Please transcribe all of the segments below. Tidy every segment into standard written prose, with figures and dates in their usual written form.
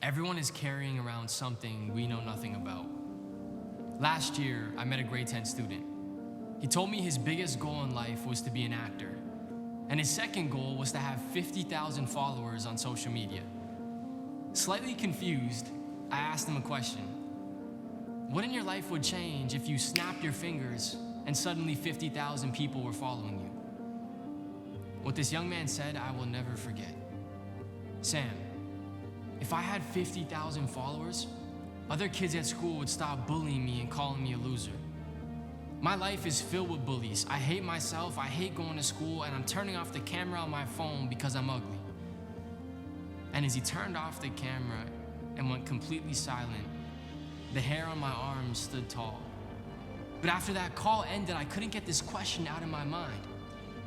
Everyone is carrying around something we know nothing about. Last year, I met a grade 10 student. He told me his biggest goal in life was to be an actor, and his second goal was to have 50,000 followers on social media. Slightly confused, I asked him a question. What in your life would change if you snapped your fingers and suddenly 50,000 people were following you? What this young man said, I will never forget. Sam, if I had 50,000 followers, other kids at school would stop bullying me and calling me a loser. My life is filled with bullies. I hate myself, I hate going to school, and I'm turning off the camera on my phone because I'm ugly. And as he turned off the camera and went completely silent, the hair on my arms stood tall. But after that call ended, I couldn't get this question out of my mind.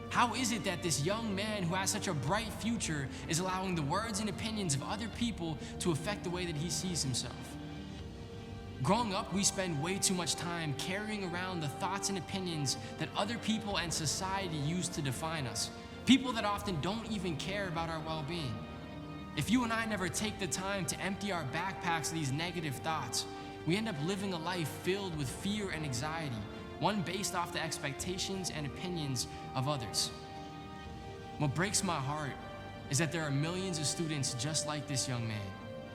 How is it that this young man who has such a bright future is allowing the words and opinions of other people to affect the way that he sees himself? Growing up, we spend way too much time carrying around the thoughts and opinions that other people and society use to define us. People that often don't even care about our well-being. If you and I never take the time to empty our backpacks of these negative thoughts, we end up living a life filled with fear and anxiety, one based off the expectations and opinions of others. What breaks my heart is that there are millions of students just like this young man.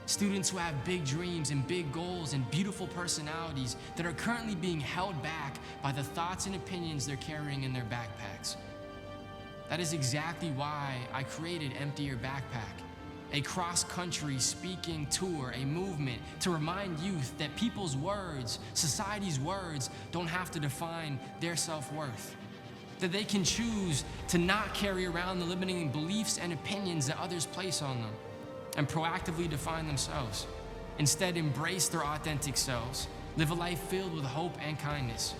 Students who have big dreams and big goals and beautiful personalities that are currently being held back by the thoughts and opinions they're carrying in their backpacks. That is exactly why I created Empty Your Backpack, a cross-country speaking tour, a movement to remind youth that people's words, society's words, don't have to define their self-worth. That they can choose to not carry around the limiting beliefs and opinions that others place on them and proactively define themselves. Instead, embrace their authentic selves, live a life filled with hope and kindness.